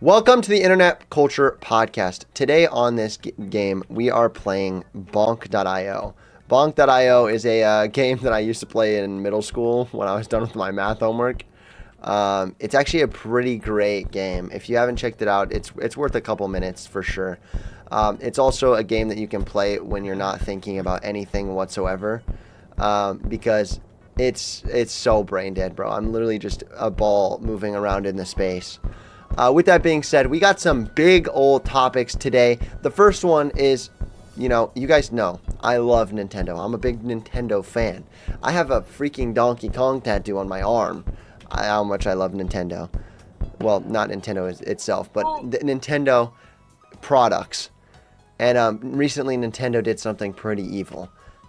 Welcome to the Internet Culture Podcast. Today on this game, we are playing Bonk.io. Bonk.io is a game that I used to play in middle school when I was done with my math homework. It's actually a pretty great game. If you haven't checked it out, it's worth a couple minutes for sure. It's also a game that you can play when you're not thinking about anything whatsoever, because it's so brain dead, bro. I'm literally just a ball moving around in the space. With that being said, we got some big old topics today. The first one is, you guys know, I love Nintendo. I'm a big Nintendo fan. I have a freaking Donkey Kong tattoo on my arm. How much I love Nintendo. Well, not Nintendo itself, but the Nintendo products. And recently Nintendo did something pretty evil.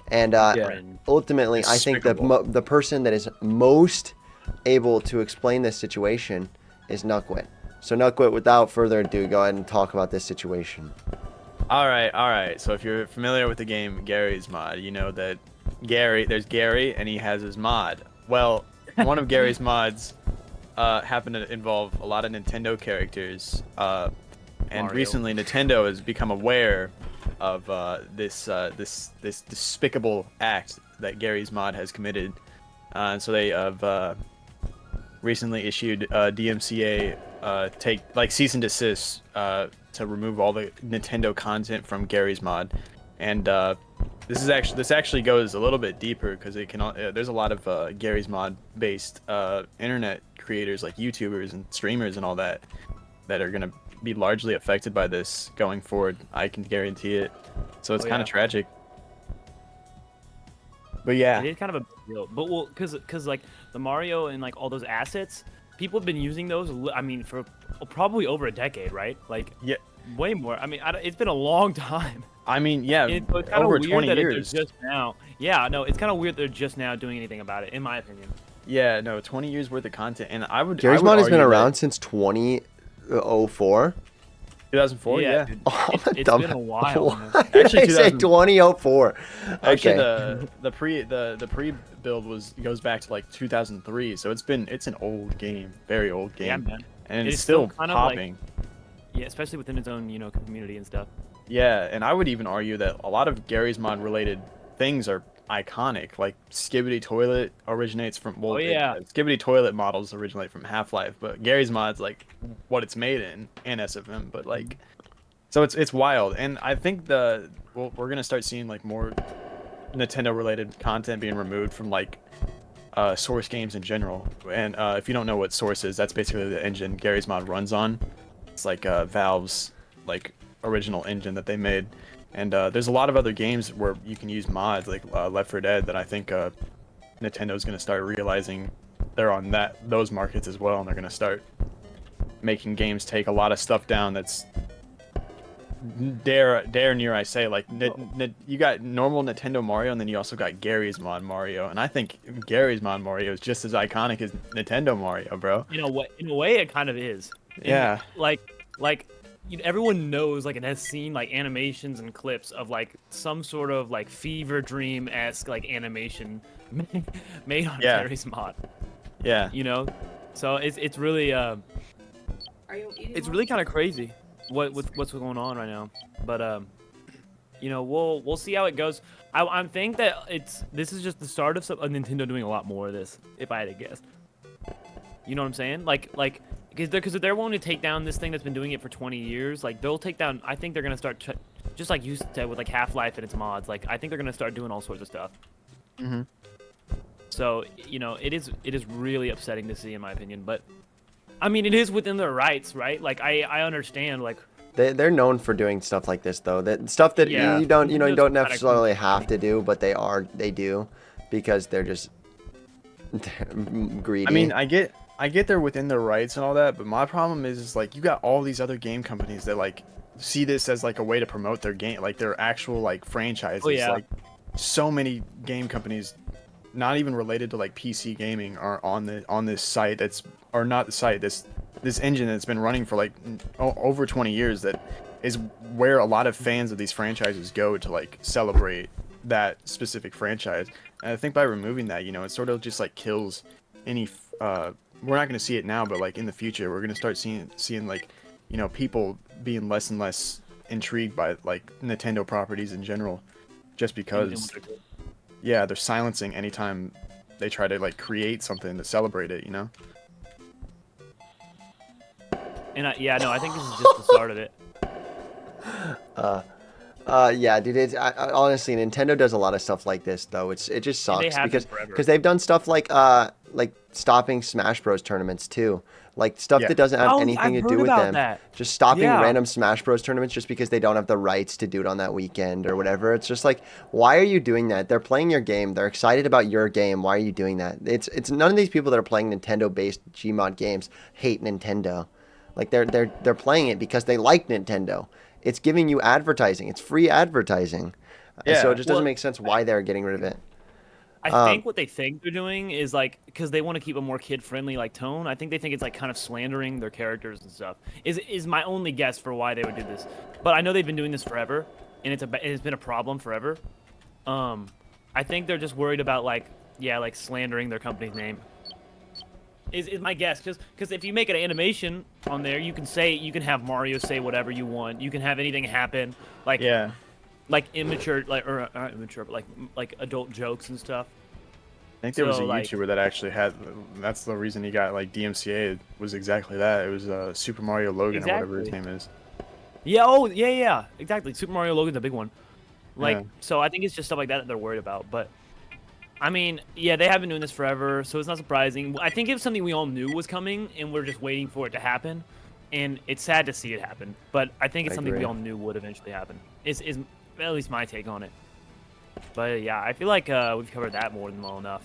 And ultimately, I think the person that is most able to explain this situation is Nuckwit. So Nuckwit, without further ado, go ahead and talk about this situation. All right. So if you're familiar with the game Gary's Mod, you know that there's Gary, and he has his mod. Well, one of Gary's mods happened to involve a lot of Nintendo characters, and Mario. recently Nintendo has become aware of this despicable act that Gary's mod has committed, and so they have recently issued DMCA cease and desist to remove all the Nintendo content from Gary's mod, and this actually goes a little bit deeper because it can there's a lot of Gary's mod based internet creators like YouTubers and streamers and all that are gonna be largely affected by this going forward. I can guarantee it. So it's kind of tragic. But yeah, It is kind of a big deal. But well, cause like the Mario and like all those assets, people have been using those. I mean, for probably over a decade, right? Like yeah. way more. I mean, it's been a long time. I mean, yeah, So it's kind of over weird 20 that years. they're just now. Yeah, no, it's kind of weird they're just now doing anything about it, in my opinion. Yeah, no, 20 years worth of content, and I would. Gary's I would mod has been argue around that since 2004. 2004, yeah. Dude, Oh, it's been a while. Man. Why did Actually, I say 2004? Actually, Okay. the pre build goes back to like 2003, so it's an old game, very old game, Yeah, man. and It it's is still still kind of like- popping. Yeah, especially within its own, community and stuff. Yeah, and I would even argue that a lot of Gary's mod related things are iconic. Like Skibidi Toilet originates from Skibidi Toilet models originate from Half-Life, but Gary's mod's like what it's made in SFM. But like, so it's wild, and I think we're gonna start seeing like more Nintendo related content being removed from like Source games in general. And if you don't know what Source is, that's basically the engine Gary's mod runs on. It's like Valve's like original engine that they made, and there's a lot of other games where you can use mods like Left 4 Dead that I think Nintendo's going to start realizing they're on those markets as well, and they're going to start making games take a lot of stuff down that's dare near I say like you got normal Nintendo Mario, and then you also got Gary's mod Mario, and I think Gary's mod Mario is just as iconic as Nintendo Mario, bro. In a way, it kind of is. Yeah. Everyone knows, like, it has seen like animations and clips of like some sort of like fever dream-esque like animation made on Gary's mod. Yeah. So it's really Are you eating it's lunch? really kind of crazy what's going on right now. But we'll see how it goes. I'm think that this is just the start of Nintendo doing a lot more of this, if I had to guess. You know what I'm saying? Like because if they're willing to take down this thing that's been doing it for 20 years, like they'll take down. I think they're gonna start just like you said with like Half-Life and its mods. Like I think they're gonna start doing all sorts of stuff. Mhm. So it is really upsetting to see, in my opinion. But I mean, it is within their rights, right? Like I understand. Like They're known for doing stuff like this, though. That stuff that Yeah. you don't Nintendo's necessarily have to do, but they do, because they're just greedy. I mean, I get they're within their rights and all that, but my problem is like you got all these other game companies that like see this as like a way to promote their game, like their actual like franchises. Oh, yeah. Like so many game companies, not even related to like PC gaming, are on this site this engine that's been running for like over 20 years. That is where a lot of fans of these franchises go to like celebrate that specific franchise. And I think by removing that, it sort of just like kills any we're not going to see it now, but like in the future, we're going to start seeing like you know, people being less and less intrigued by like Nintendo properties in general, just because yeah, they're silencing anytime they try to like create something to celebrate it, you know. And I think this is just the start of it. Yeah, dude. Honestly, Nintendo does a lot of stuff like this, though. It just sucks because they've done stuff like stopping Smash Bros tournaments too, like stuff that doesn't have anything to do with them. Just stopping random Smash Bros tournaments just because they don't have the rights to do it on that weekend or whatever. It's just like, why are you doing that? They're playing your game. They're excited about your game. Why are you doing that? It's none of these people that are playing Nintendo-based Gmod games hate Nintendo. Like they're playing it because they like Nintendo. It's giving you advertising. It's free advertising. Yeah. So it just doesn't make sense why they're getting rid of it. I think what they think they're doing is like, because they want to keep a more kid-friendly like tone. I think they think it's like kind of slandering their characters and stuff. Is my only guess for why they would do this. But I know they've been doing this forever, and it's been a problem forever. I think they're just worried about like slandering their company's name. Is my guess, because if you make an animation on there, you can have Mario say whatever you want. You can have anything happen, like immature, like or not immature, but like adult jokes and stuff. I think there was a YouTuber that actually had. That's the reason he got like DMCA was exactly that. It was Super Mario Logan or whatever his name is. Yeah. Oh yeah. Exactly. Super Mario Logan's a big one. So I think it's just stuff like that they're worried about, but. I mean, yeah, they have been doing this forever, so it's not surprising. I think it's something we all knew was coming, and we're just waiting for it to happen. And it's sad to see it happen, but I think it's something we all knew would eventually happen. Is at least my take on it. But yeah, I feel like we've covered that more than well enough.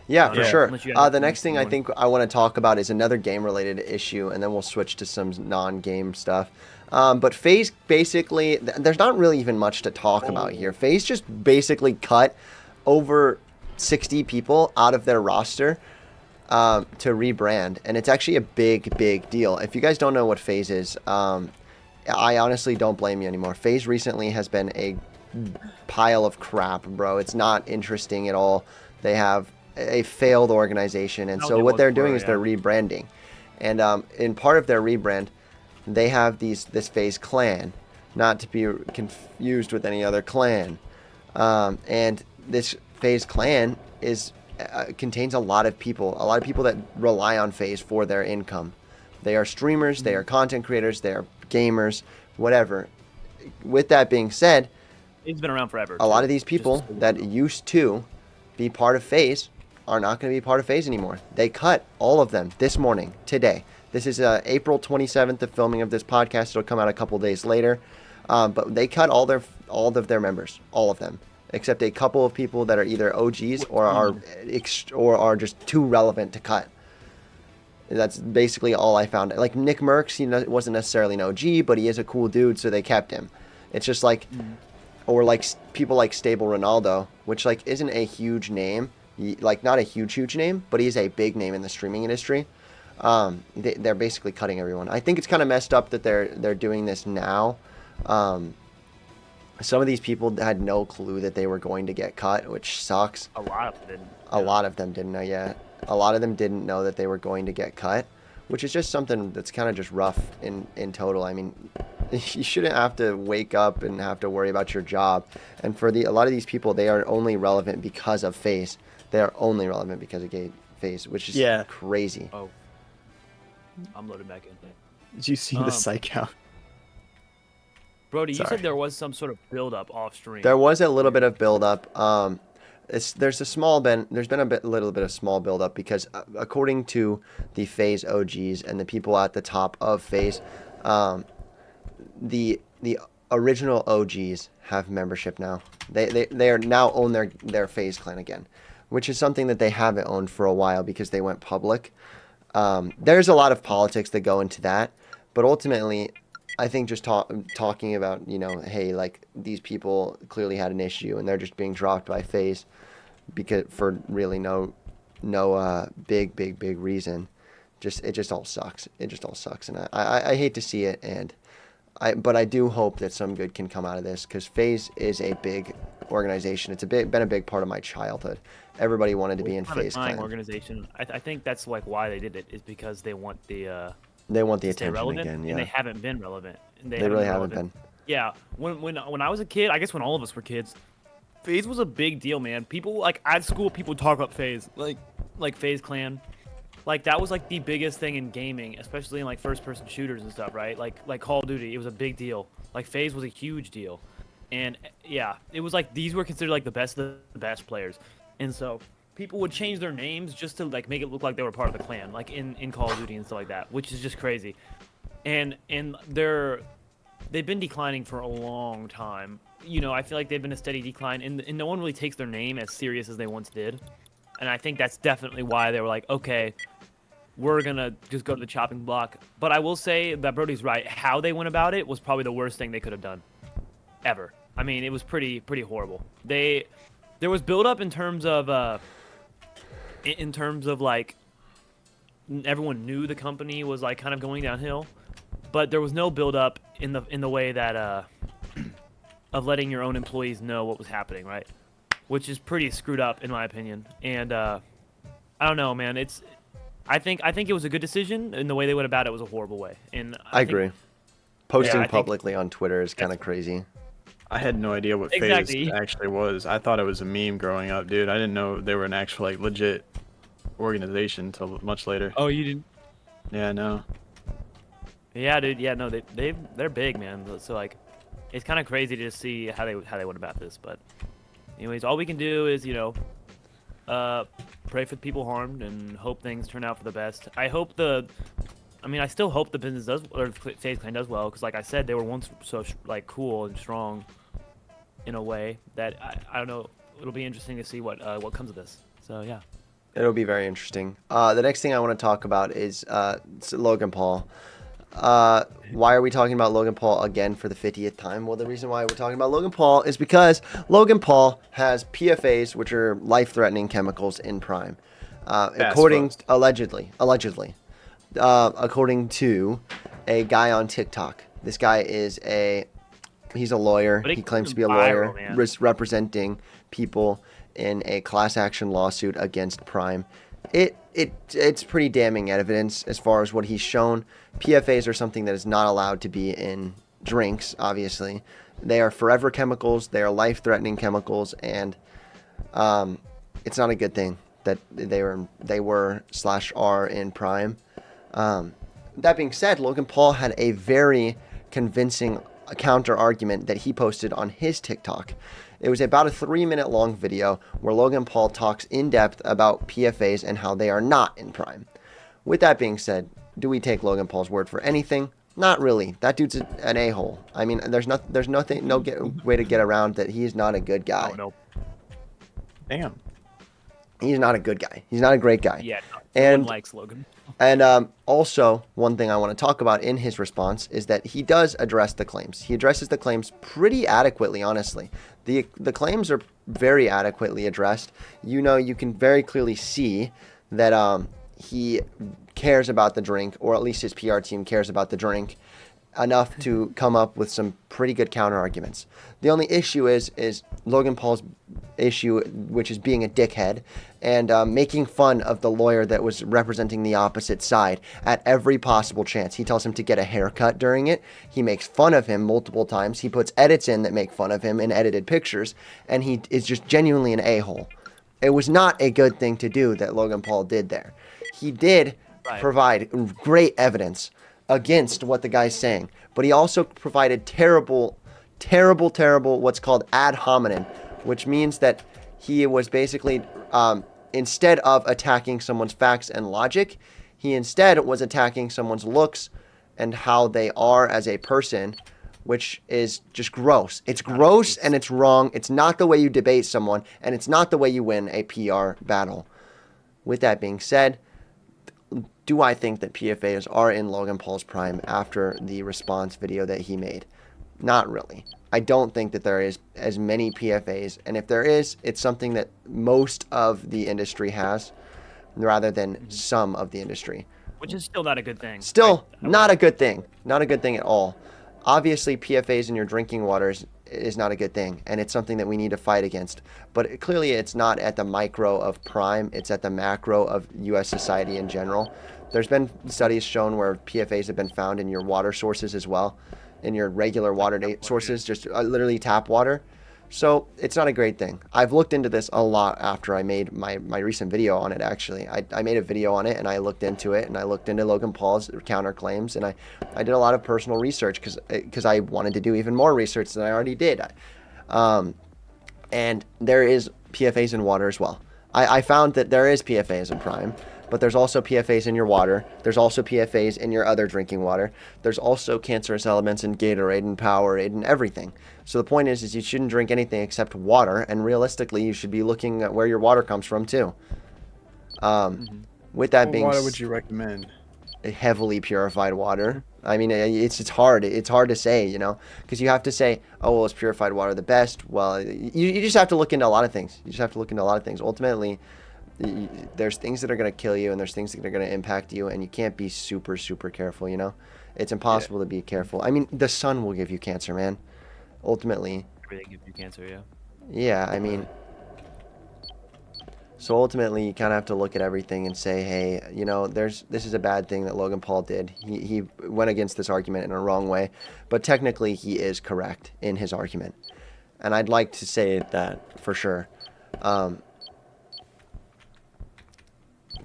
Yeah, for sure. The next thing I think I want to talk about is another game-related issue, and then we'll switch to some non-game stuff. But FaZe basically, there's not really even much to talk about here. FaZe just basically cut over 60 people out of their roster to rebrand, and it's actually a big deal. If you guys don't know what FaZe is, I honestly don't blame you anymore. FaZe recently has been a pile of crap, bro. It's not interesting at all. They have a failed organization, and so what they're doing is they're rebranding, and in part of their rebrand, they have this FaZe clan, not to be confused with any other clan, and this FaZe clan contains a lot of people that rely on FaZe for their income. They are streamers, they are content creators, they are gamers, whatever. With that being said, it's been around forever. A lot of these people that used to be part of FaZe are not going to be part of FaZe anymore. They cut all of them this morning, today. This is April 27th, the filming of this podcast. It'll come out a couple days later. But they cut all of their members, all of them, except a couple of people that are either OGs or are just too relevant to cut. That's basically all I found. Like Nick Merckx, he wasn't necessarily an OG, but he is a cool dude, so they kept him. It's just like, or like people like Stable Ronaldo, which like isn't a huge name, like not a huge name, but he's a big name in the streaming industry. They're basically cutting everyone. I think it's kind of messed up that they're doing this now. Some of these people had no clue that they were going to get cut, which sucks. A lot of them didn't. A lot of them didn't know yet. A lot of them didn't know that they were going to get cut, which is just something that's kind of just rough in total. I mean, you shouldn't have to wake up and have to worry about your job. And for a lot of these people, they are only relevant because of FaZe. They are only relevant because of FaZe, which is crazy. Oh, I'm loaded back in. Did you see the psych out? Brody, you said there was some sort of build-up off stream. There was a little bit of build-up. There's been a little bit of small build-up because according to the FaZe OGs and the people at the top of FaZe, the original OGs have membership now. They are now own their FaZe clan again, which is something that they haven't owned for a while because they went public. There's a lot of politics that go into that, but ultimately, I think just talking about, hey, like these people clearly had an issue and they're just being dropped by FaZe because for really no big reason. It just all sucks. It just all sucks, and I hate to see it, but I do hope that some good can come out of this because FaZe is a big organization. It's been a big part of my childhood. Everybody wanted to be in FaZe clan. Organization. I think that's like why they did it is because they want the They want the to stay attention relevant, again, and they yeah. haven't been relevant. And They really haven't relevant. been. Yeah, when I was a kid, I guess when all of us were kids, FaZe was a big deal, man. People like at school, people would talk about FaZe, like FaZe Clan, like that was like the biggest thing in gaming, especially in like first-person shooters and stuff, right? Like Call of Duty, it was a big deal. Like FaZe was a huge deal, and yeah, it was like these were considered like the best of the best players, and so people would change their names just to like make it look like they were part of the clan, like in Call of Duty and stuff like that, which is just crazy. And they've been declining for a long time. You know, I feel like they've been a steady decline, and no one really takes their name as serious as they once did. And I think that's definitely why they were like, okay, we're gonna just go to the chopping block. But I will say that Brody's right. How they went about it was probably the worst thing they could have done, ever. I mean, it was pretty horrible. There was build up in terms of like everyone knew the company was like kind of going downhill, but there was no build up in the way that of letting your own employees know what was happening, right? Which is pretty screwed up in my opinion. And I don't know, man. I think it was a good decision, and the way they went about it was a horrible way. And I agree. Posting I think publicly on Twitter is kind of crazy. I had no idea what FaZe actually was. I thought it was a meme growing up, dude. I didn't know they were an actual like legit organization until much later. Oh, you didn't? Yeah, no. Yeah, dude. Yeah, no, they're big, man. So like, it's kind of crazy to see how they went about this. But anyways, all we can do is pray for the people harmed and hope things turn out for the best. I still hope the business does, or FaZe Clan does well, because like I said, they were once so like cool and strong in a way that I don't know. It'll be interesting to see what comes of this. So yeah. It'll be very interesting. The next thing I want to talk about is Logan Paul. Why are we talking about Logan Paul again for the 50th time? Well, the reason why we're talking about Logan Paul is because Logan Paul has PFAs, which are life-threatening chemicals in Prime. According to a guy on TikTok. This guy is he's a lawyer. He claims to be a lawyer representing people in a class action lawsuit against Prime. It's pretty damning evidence as far as what he's shown. PFAs are something that is not allowed to be in drinks, obviously. They are forever chemicals. They are life-threatening chemicals, and it's not a good thing that they were/are in Prime. That being said, Logan Paul had a very convincing counter argument that he posted on his TikTok. It was about a 3-minute long video where Logan Paul talks in depth about PFAs and how they are not in Prime. With that being said, do we take Logan Paul's word for anything? Not really. That dude's an a-hole. I mean, no way to get around that he's not a good guy. Oh no. Damn. He's not a good guy. He's not a great guy. Yeah. And no one likes Logan. And also, one thing I want to talk about in his response is that he does address the claims. He addresses the claims pretty adequately, honestly. The claims are very adequately addressed. You can very clearly see that he cares about the drink, or at least his PR team cares about the drink enough to come up with some pretty good counter arguments. The only issue is Logan Paul's issue, which is being a dickhead and making fun of the lawyer that was representing the opposite side at every possible chance. He tells him to get a haircut during it. He makes fun of him multiple times. He puts edits in that make fun of him in edited pictures, and he is just genuinely an a-hole. It was not a good thing to do that Logan Paul did there. He did provide great evidence against what the guy's saying, but he also provided terrible what's called ad hominem, which means that he was basically instead of attacking someone's facts and logic, he instead was attacking someone's looks and how they are as a person, which is just gross. It's gross and it's wrong. It's not the way you debate someone, and it's not the way you win a PR battle. With that being said, do I think that PFAs are in Logan Paul's prime after the response video that he made? Not really. I don't think that there is as many PFAs, and if there is, it's something that most of the industry has rather than some of the industry. Which is still not a good thing. Still not a good thing. Not a good thing at all. Obviously, PFAs in your drinking water is not a good thing, and it's something that we need to fight against. But clearly, it's not at the micro of Prime; it's at the macro of U.S. society in general. There's been studies shown where PFAS have been found in your water sources as well, in your regular water sources, just literally tap water. So it's not a great thing. I've looked into this a lot after I made my recent video on it, actually. I made a video on it, and I looked into it, and I looked into Logan Paul's counterclaims, and I did a lot of personal research because I wanted to do even more research than I already did. And there is PFAS in water as well. I found that there is PFAS in Prime, but there's also PFAS in your water. There's also PFAS in your other drinking water. There's also cancerous elements in Gatorade and Powerade and everything. So the point is you shouldn't drink anything except water, and realistically, you should be looking at where your water comes from too. With that being, what water would you recommend? Heavily purified water. I mean, it's hard. It's hard to say, because you have to say, oh, well, is purified water the best? Well, you just have to look into a lot of things. Ultimately, there's things that are going to kill you, and there's things that are going to impact you, and you can't be super, super careful, It's impossible to be careful. I mean, the sun will give you cancer, man. Ultimately. Everything gives you cancer, yeah. Yeah, I mean, so ultimately you kind of have to look at everything and say, hey, this is a bad thing that Logan Paul did. He went against this argument in a wrong way, but technically he is correct in his argument. And I'd like to say that for sure.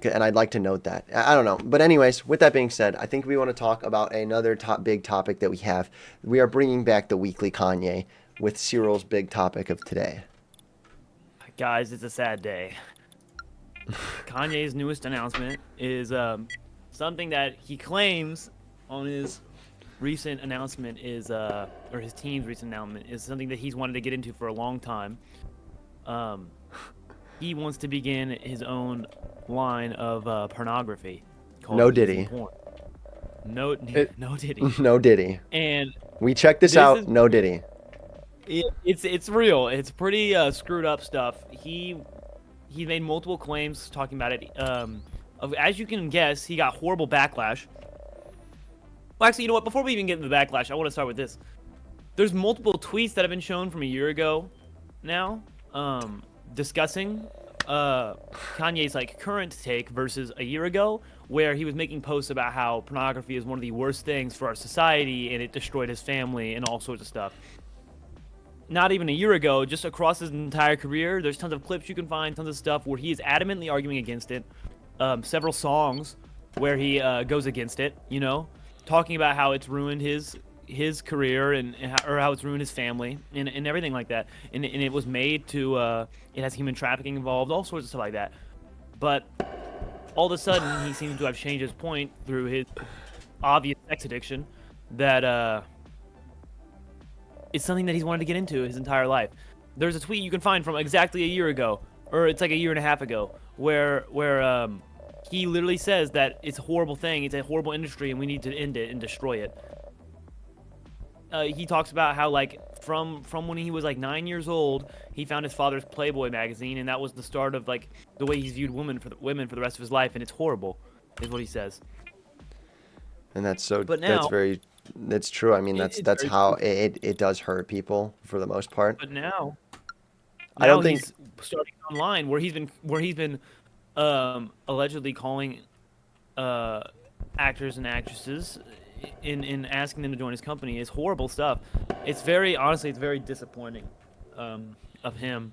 And I'd like to note that. I don't know. But anyways, with that being said, I think we want to talk about another big topic that we have. We are bringing back the Weekly Kanye with Cyril's big topic of today. Guys, it's a sad day. Kanye's newest announcement is something that he claims on his recent announcement is, or his team's recent announcement is something that he's wanted to get into for a long time. He wants to begin his own line of pornography. No Diddy. No Diddy. No Diddy. And we checked this out. No Diddy. It's real. It's pretty screwed up stuff. He made multiple claims talking about it. As you can guess, he got horrible backlash. Well, actually, you know what? Before we even get into the backlash, I want to start with this. There's multiple tweets that have been shown from a year ago now, discussing Kanye's current take versus a year ago, where he was making posts about how pornography is one of the worst things for our society and it destroyed his family and all sorts of stuff. Not even a year ago, just across his entire career, there's tons of clips you can find, tons of stuff where he is adamantly arguing against it. Several songs where he goes against it, talking about how it's ruined his career or how it's ruined his family and everything like that. And it was made to, it has human trafficking involved, all sorts of stuff like that. But all of a sudden, he seems to have changed his point through his obvious sex addiction that it's something that he's wanted to get into his entire life. There's a tweet you can find from exactly a year ago, or it's like a year and a half ago, where he literally says that it's a horrible thing, it's a horrible industry, and we need to end it and destroy it. He talks about how from when he was 9 years old, he found his father's Playboy magazine, and that was the start of the way he's viewed women for the rest of his life, and it's horrible, is what he says. And that's so. But now, that's true. I mean, that's how it does hurt people for the most part. But now I don't think he's starting online where he's been allegedly calling actors and actresses in asking them to join his company is horrible stuff. It's very disappointing of him,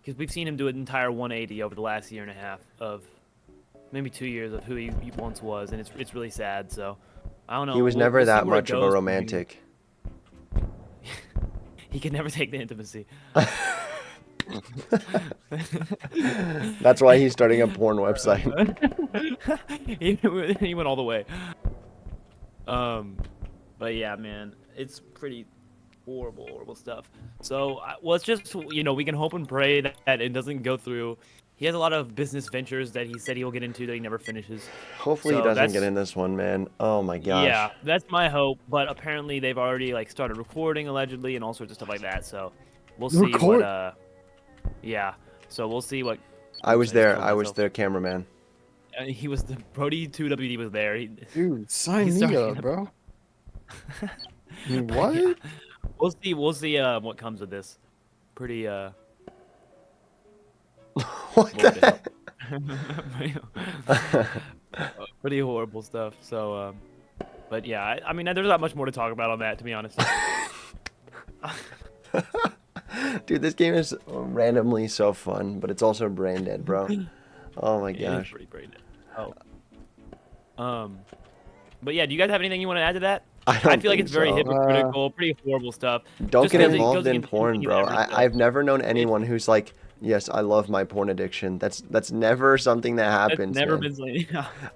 because we've seen him do an entire 180 over the last year and a half of maybe 2 years of who he once was, and it's really sad. So I don't know. He was never that much of a romantic. He could never take the intimacy. That's why he's starting a porn website. He went all the way. But yeah, man, it's pretty horrible stuff. So let's just, we can hope and pray that it doesn't go through. He has a lot of business ventures that he said he'll get into that he never finishes. Hopefully he doesn't get in this one, man. Oh my gosh. Yeah, that's my hope. But apparently they've already started recording allegedly and all sorts of stuff like that. So we'll see what. Yeah. So we'll see what. I was there. I was their cameraman. He was the Brody 2WD was there. Dude, sign me up, bro. What? Yeah. We'll see what comes of this. Pretty What the? pretty horrible stuff. So but yeah, I mean there's not much more to talk about on that, to be honest. Dude, this game is randomly so fun, but it's also brain dead, bro. Oh my It is gosh. pretty brain dead. But yeah, do you guys have anything you want to add to that? I don't feel like think it's very so. hypocritical, pretty horrible stuff. Don't Just get 'cause it involved goes in against porn, anything bro. you ever said. I've never known anyone who's like, yes, I love my porn addiction. That's never something that That's happens, never man. been something.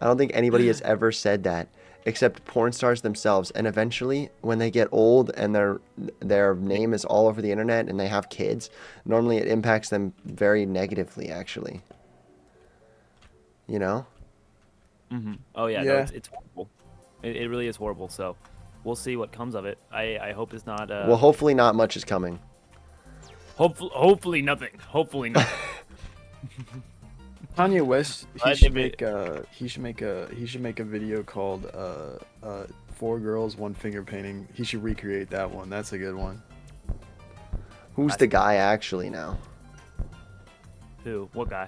I don't think anybody has ever said that, except porn stars themselves. And eventually, when they get old and their name is all over the internet and they have kids, normally it impacts them very negatively, actually. You know? Oh yeah, no, Yeah. it's horrible. It really is horrible. So we'll see what comes of it. I hope it's not. Well, hopefully not much is coming. Hopefully nothing. Hopefully not. Kanye West, he But should if make a video called 4 Girls, 1 Finger Painting. He should recreate that one. That's a good one. Who's the guy actually now? Who? What guy?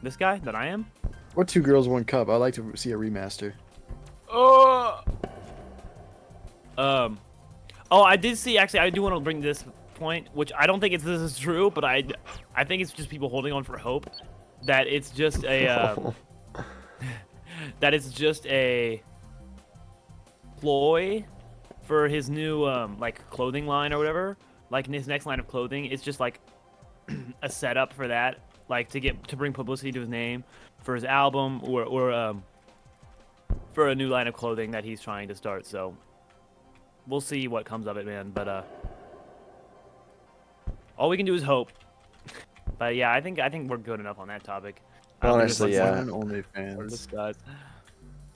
This guy that I am? Or 2 Girls, 1 Cup. I'd like to see a remaster. Oh, I did see. Actually, I do want to bring this point, which I don't think this is true, but I think it's just people holding on for hope that it's just a that it's just a ploy for his new like clothing line or whatever. Like in his next line of clothing, it's just like a setup for that, like to bring publicity to his name for his album or for a new line of clothing that he's trying to start. So we'll see what comes of it, man. But all we can do is hope. But yeah, I think we're good enough on that topic. I don't think Honestly, there's yeah. One and only much more to fans. discuss.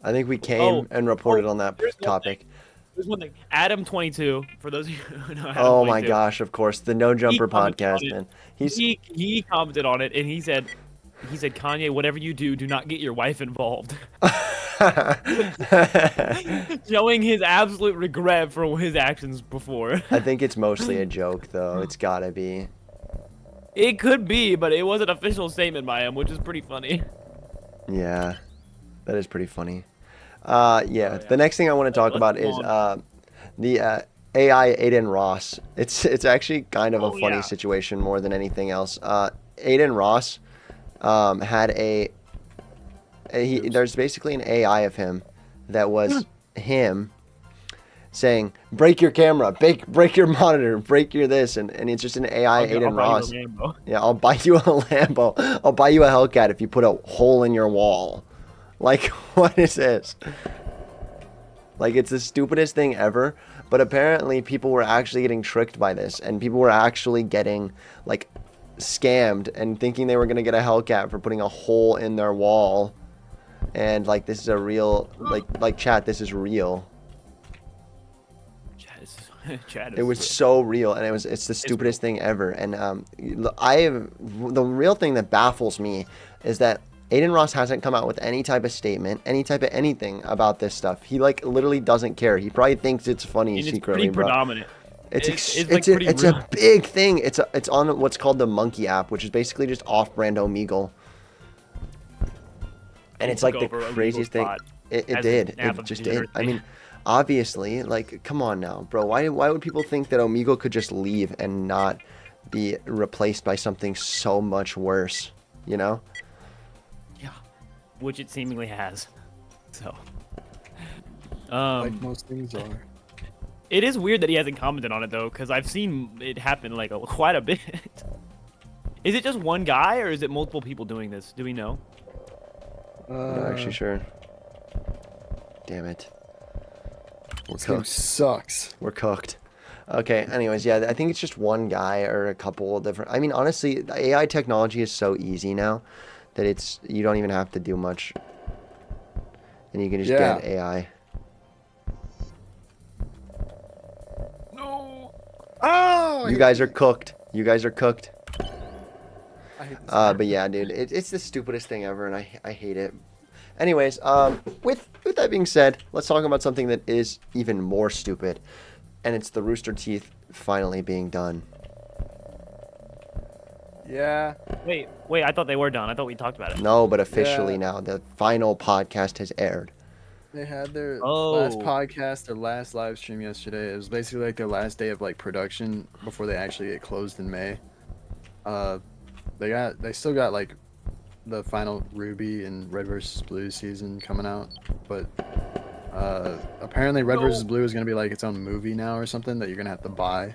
I think we came and reported on that here's one topic. There's one thing. Adam22, for those of you who know Adam22. Oh my gosh, of course. The No Jumper commented on podcast, it. man. He commented on it and he said, Kanye, whatever you do not get your wife involved. Showing his absolute regret for his actions before. I think it's mostly a joke, though. It's gotta be. It could be, but it was an official statement by him, which is pretty funny. Yeah, that is pretty funny. Yeah, the next thing I want to talk Let's about move is on. the AI Aiden Ross. It's actually kind of a funny yeah. situation more than anything else. Aiden Ross had there's basically an AI of him that was him saying, break your camera, break your monitor, break your this, and it's just an AI I'll Aiden buy you a Ross. Lambo. Yeah, I'll buy you a Lambo. I'll buy you a Hellcat if you put a hole in your wall. Like, what is this? Like, it's the stupidest thing ever. But apparently people were actually getting tricked by this. And people were actually getting, like, scammed and thinking they were going to get a Hellcat for putting a hole in their wall. And, like, this is a real, like chat, this is real. Chad is It was so real, and it's the stupidest thing ever. And the real thing that baffles me is that Aiden Ross hasn't come out with any type of statement, any type of anything about this stuff. He like literally doesn't care. He probably thinks it's funny and secretly, it's pretty predominant. It's like pretty it's real. a big thing. It's on what's called the Monkey app, which is basically just off-brand Omegle. And it's like the Took over Omegle's craziest thing. spot It as did. an app It of just did. I degeneracy. mean, obviously, like, come on now, bro. Why would people think that Omegle could just leave and not be replaced by something so much worse? You know? Yeah, which it seemingly has. So, Like most things are. it is weird that he hasn't commented on it though, because I've seen it happen like quite a bit. Is it just one guy, or is it multiple people doing this? Do we know? Not actually sure. Damn it. We're This game cooked. sucks. We're cooked. Okay, anyways, yeah, I think it's just one guy or a couple of different... I mean, honestly, the AI technology is so easy now that you don't even have to do much. And you can just Yeah. get AI. No. Oh. You guys are cooked. You guys are cooked. I hate this. But yeah, dude, it's the stupidest thing ever, and I hate it. Anyways, with that being said, let's talk about something that is even more stupid. and it's the Rooster Teeth finally being done. Yeah. Wait, I thought they were done. I thought we talked about it. No, but officially now, the final podcast has aired. They had their Oh. last podcast, their last live stream yesterday. It was basically like their last day of like production before they actually get closed in May. They still got like the final Ruby and Red vs. Blue season coming out, but apparently Red vs. Blue is gonna be like its own movie now or something that you're gonna have to buy.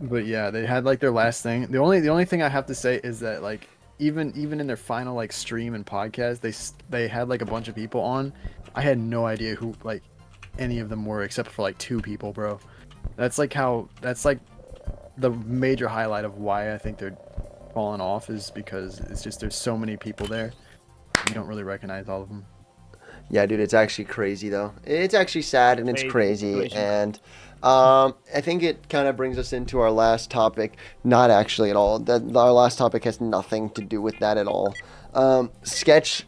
But yeah, they had like their last thing. The only thing I have to say is that like even in their final like stream and podcast, they had like a bunch of people on. I had no idea who like any of them were except for like 2 people, bro. That's like the major highlight of why I think they're falling off is because it's just there's so many people there. You don't really recognize all of them. Yeah, dude, it's actually crazy though. It's actually sad and it's crazy, and I think it kind of brings us into our last topic. Not actually at all. Our last topic has nothing to do with that at all. Sketch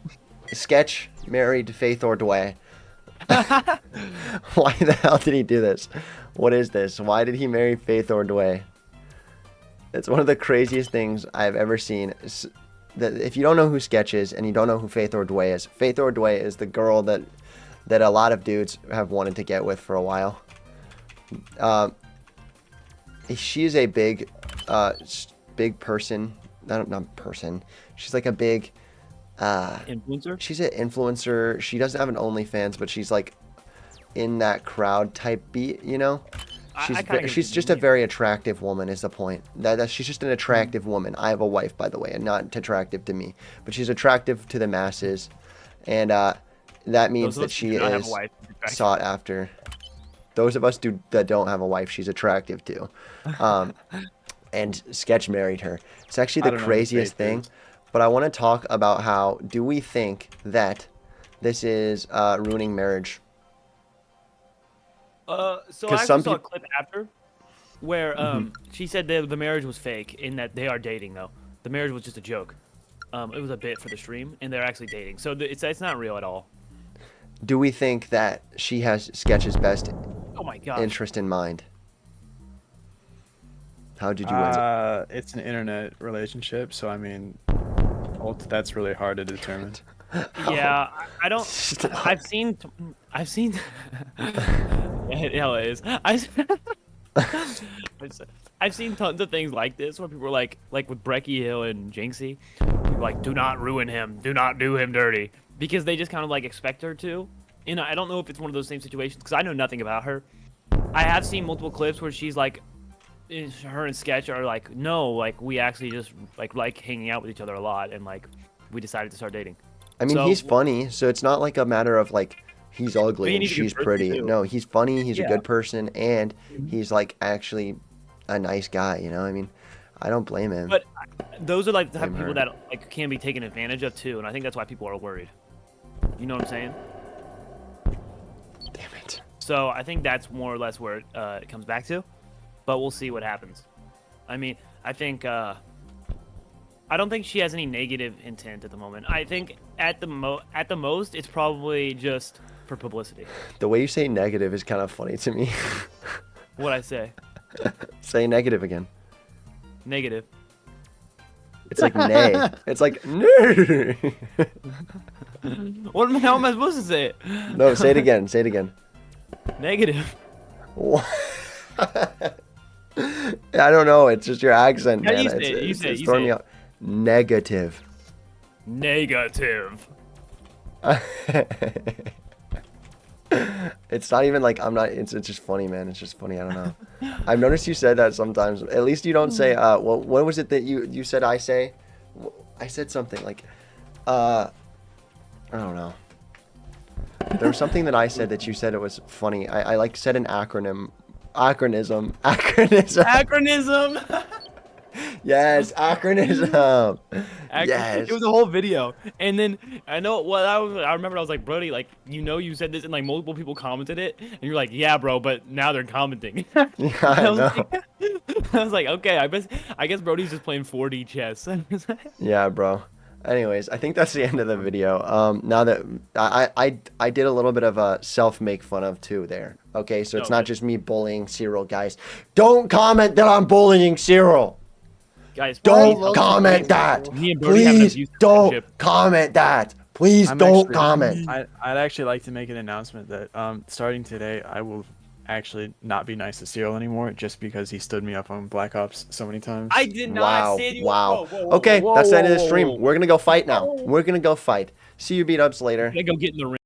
married Faith Ordway. Why the hell did he do this? What is this? Why did he marry Faith Ordway? It's one of the craziest things I've ever seen. If you don't know who Sketch is and you don't know who Faith Ordway is, Faith Ordway is the girl that a lot of dudes have wanted to get with for a while. She is a big person. Not person. She's like a big Influencer? She's an influencer. She doesn't have an OnlyFans, but she's like in that crowd type beat, you know? She's just a very attractive woman is the point. She's just an attractive woman. I have a wife, by the way, and not attractive to me. But she's attractive to the masses. And that means that she is sought after. Those of us that don't have a wife, she's attractive to. And Sketch married her. It's actually the craziest thing. But I want to talk about how do we think that this is ruining marriage? So I actually saw a clip after where she said the marriage was fake in that they are dating though. The marriage was just a joke. It was a bit for the stream, and they're actually dating. So it's not real at all. Do we think that she has Sketch's best interest in mind? How did you win? It's an internet relationship, so I mean, that's really hard to determine. Yeah, I don't. I've seen. Hell it is. I've seen tons of things like this where people are like with Brecky Hill and Jinxie, people are like, do not ruin him, do not do him dirty, because they just kind of like expect her to. And I don't know if it's one of those same situations because I know nothing about her. I have seen multiple clips where she's like, her and Sketch are like, no, like we actually just like hanging out with each other a lot, and like we decided to start dating. I mean, he's funny, so it's not like a matter of like he's ugly and she's pretty. No, he's funny, he's a good person, and he's like actually a nice guy, you know? I mean, I don't blame him. But those are like the type of people that like can be taken advantage of too, and I think that's why people are worried. You know what I'm saying? Damn it. So I think that's more or less where it comes back to, but we'll see what happens. I mean, I think I don't think she has any negative intent at the moment. I think at the most it's probably just for publicity. The way you say negative is kind of funny to me. What'd I say? Say negative again. Negative. It's like nay. It's like nay. How am I supposed to say it? No, say it again. Say it again. Negative. What? I don't know. It's just your accent, man. It's throwing me out. Negative. Negative. It's not even like I'm not. It's just funny, man. It's just funny. I don't know. I've noticed you said that sometimes. At least you don't say. What was it that you said? I say. I said something like. I don't know. There was something that I said that you said it was funny. I like said an acronym. Acronism. Yes, acronism. Yes. It was a whole video, and then I remember I was like, Brody, like you said this, and like multiple people commented it, and you're like, yeah, bro, but now they're commenting. Yeah, I know. I was like, okay, I guess Brody's just playing 4D chess. Yeah, bro. Anyways, I think that's the end of the video. Now that I did a little bit of a self make fun of too there. Okay, so it's not just me bullying Cyril, guys. Don't comment that I'm bullying Cyril. Guys, Don't comment that. Me and Brody have an Please abusive don't friendship. comment that. Please I'm don't actually- comment. I'd actually like to make an announcement that starting today, I will actually not be nice to Cyril anymore just because he stood me up on Black Ops so many times. I did not Wow, say you. wow. Whoa, whoa, whoa, Okay, whoa, that's the end of whoa, the stream. whoa. We're gonna go fight now. We're gonna go fight. See you, beat ups later. I go get in the ring.